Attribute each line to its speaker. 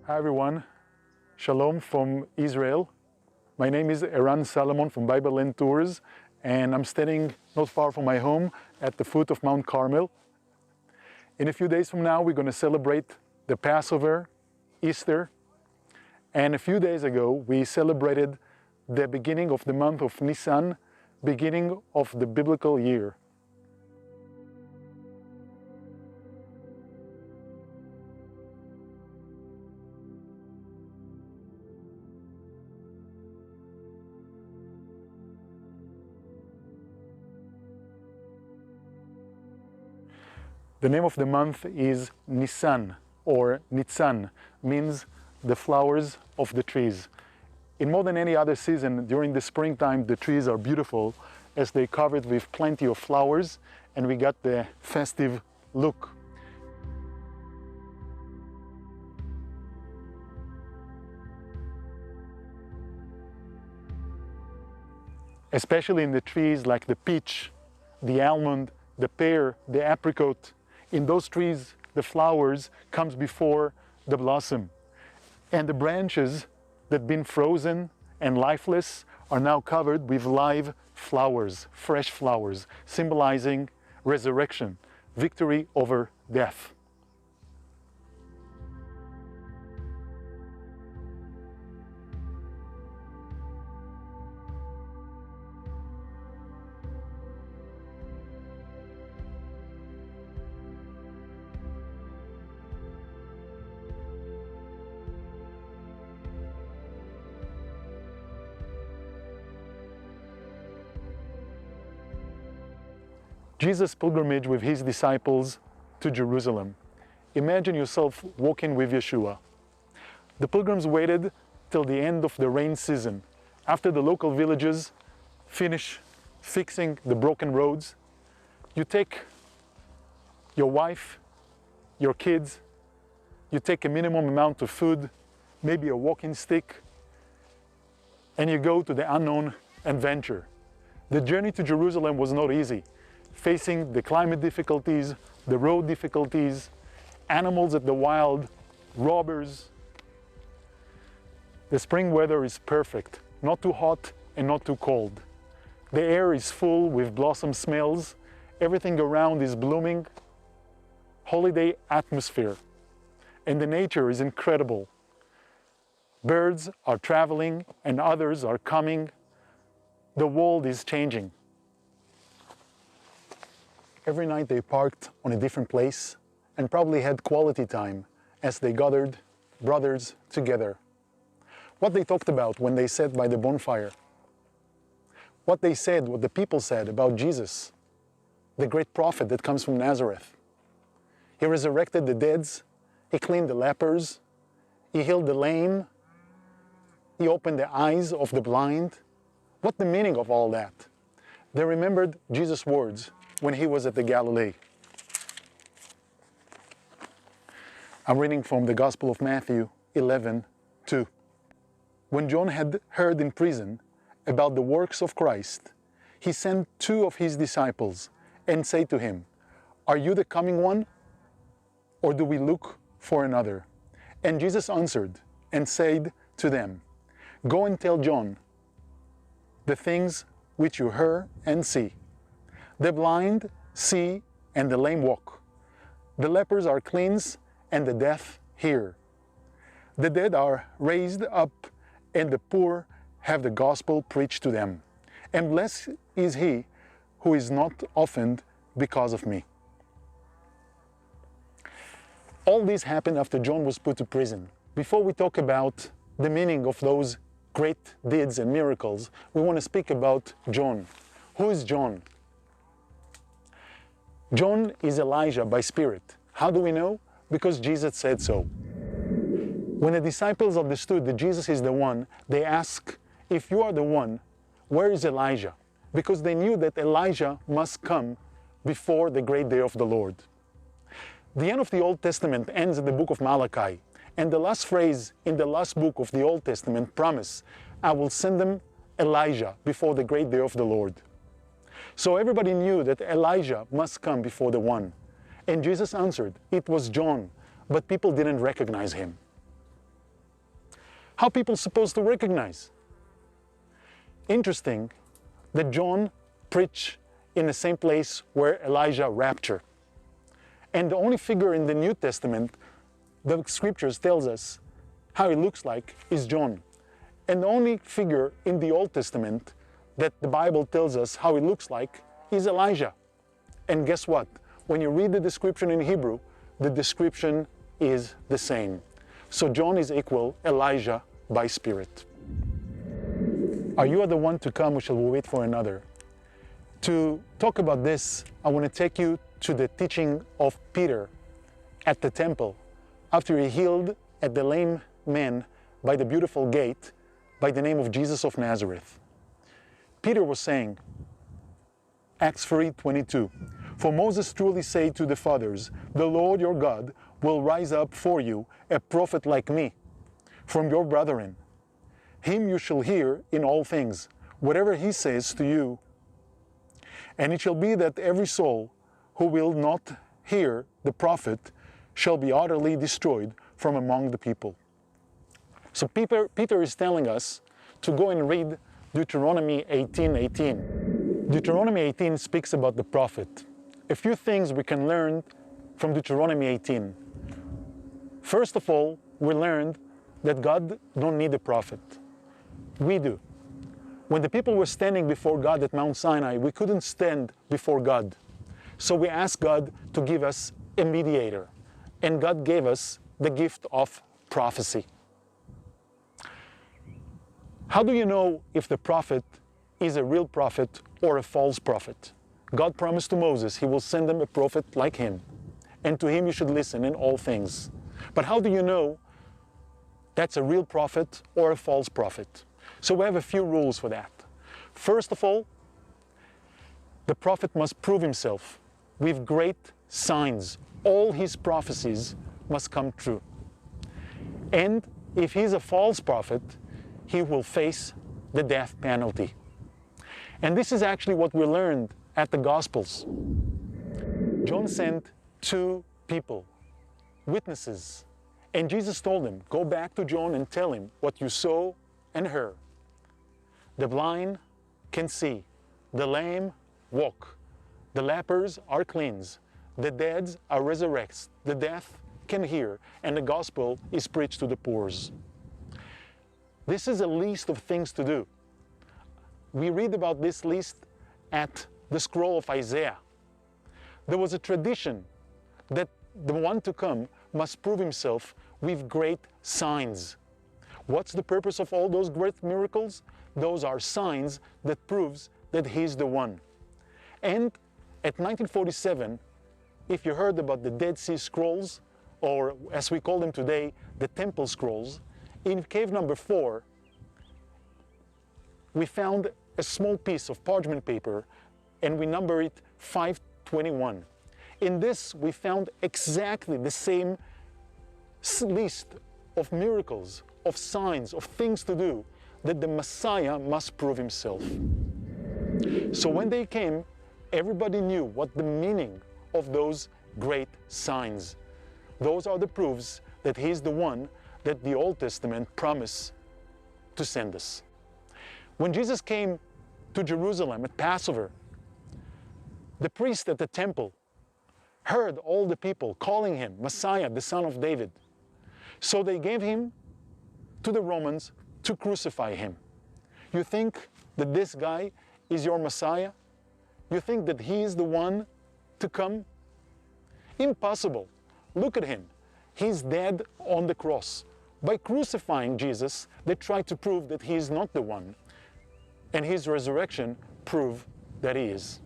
Speaker 1: Hi everyone, Shalom from Israel. My name is eransala from Bible Land Tours, and I'm standing not far from my home at the foot of Mount Carmel. In a few days from now, we're going to celebrate the Passover, Easter, and a few days ago, we celebrated the beginning of the month of Nisan, beginning of the biblical year. The name of the month is Nisan, or Nitzan, means the flowers of the trees. In more than any other season, during the springtime, the trees are beautiful as they're covered with plenty of flowers, and we got the festive look. Especially in the trees like the peach, the almond, the pear, the apricot. In those trees, the flowers comes before the blossom. And the branches that have been frozen and lifeless are now covered with live flowers, fresh flowers, symbolizing resurrection, victory over death. Jesus' pilgrimage with his disciples to Jerusalem. Imagine yourself walking with Yeshua. The pilgrims waited till the end of the rain season, after the local villages finish fixing the broken roads. You take your wife, your kids, you take a minimum amount of food, maybe a walking stick, and you go to the unknown adventure. The journey to Jerusalem was not easy, facing the climate difficulties, the road difficulties, animals at the wild, robbers. The spring weather is perfect, not too hot and not too cold. The air is full with blossom smells, everything around is blooming, holiday atmosphere, and the nature is incredible. Birds are traveling and others are coming. The world is changing. Every night they parked on a different place and probably had quality time as they gathered brothers together. What they talked about when they sat by the bonfire. What they said, what the people said about Jesus, the great prophet that comes from Nazareth. He resurrected the dead, he cleaned the lepers, he healed the lame, he opened the eyes of the blind. What the meaning of all that? They remembered Jesus' words when he was at the Galilee. I'm reading from the Gospel of Matthew 11:2. When John had heard in prison about the works of Christ, he sent 2 of his disciples and said to him, "Are you the coming one, or do we look for another?" And Jesus answered and said to them, "Go and tell John the things which you hear and see. The blind see and the lame walk. The lepers are cleansed and the deaf hear. The dead are raised up and the poor have the gospel preached to them. And blessed is he who is not offended because of me." All this happened after John was put to prison. Before we talk about the meaning of those great deeds and miracles, we want to speak about John. Who is John? John is Elijah by spirit. How do we know? Because Jesus said so. When the disciples understood that Jesus is the one, they asked, "If you are the one, where is Elijah?" Because they knew that Elijah must come before the great day of the Lord. The end of the Old Testament ends at the book of Malachi, and the last phrase in the last book of the Old Testament promise, "I will send them Elijah before the great day of the Lord." So everybody knew that Elijah must come before the one. And Jesus answered, "It was John," but people didn't recognize him. How people supposed to recognize? Interesting that John preached in the same place where Elijah raptured. And the only figure in the New Testament the scriptures tells us how he looks like is John. And the only figure in the Old Testament that the Bible tells us how he looks like is Elijah. And guess what? When you read the description in Hebrew, the description is the same. So John is equal Elijah by spirit. Are you the one to come, or shall we wait for another? To talk about this, I want to take you to the teaching of Peter at the temple after he healed at the lame man by the beautiful gate by the name of Jesus of Nazareth. Peter was saying, Acts 3:22, "For Moses truly said to the fathers, the Lord your God will rise up for you a prophet like me from your brethren. Him you shall hear in all things, whatever he says to you. And it shall be that every soul who will not hear the prophet shall be utterly destroyed from among the people." So Peter is telling us to go and read Deuteronomy 18:18. Deuteronomy 18 speaks about the prophet. A few things we can learn from Deuteronomy 18. First of all, we learned that God don't need a prophet. We do. When the people were standing before God at Mount Sinai, we couldn't stand before God. So we asked God to give us a mediator. And God gave us the gift of prophecy. How do you know if the prophet is a real prophet or a false prophet? God promised to Moses he will send them a prophet like him, and to him you should listen in all things. But how do you know that's a real prophet or a false prophet? So we have a few rules for that. First of all, the prophet must prove himself with great signs. All his prophecies must come true. And if he's a false prophet, he will face the death penalty. And this is actually what we learned at the Gospels. John sent two people, witnesses, and Jesus told them, go back to John and tell him what you saw and heard. The blind can see, the lame walk, the lepers are cleansed, the dead are resurrected, the deaf can hear, and the gospel is preached to the poor. This is a list of things to do. We read about this list at the scroll of Isaiah. There was a tradition that the one to come must prove himself with great signs. What's the purpose of all those great miracles? Those are signs that proves that he's the one. And at 1947, if you heard about the Dead Sea Scrolls, or as we call them today, the Temple Scrolls, in cave number 4, we found a small piece of parchment paper and we number it 521. In this, we found exactly the same list of miracles, of signs, of things to do that the Messiah must prove himself. So when they came, everybody knew what the meaning of those great signs. Those are the proofs that he's the one that the Old Testament promised to send us. When Jesus came to Jerusalem at Passover, the priest at the temple heard all the people calling him Messiah, the son of David. So they gave him to the Romans to crucify him. You think that this guy is your Messiah? You think that he is the one to come? Impossible. Look at him. He's dead on the cross. By crucifying Jesus, they tried to prove that he is not the one. And his resurrection proved that he is.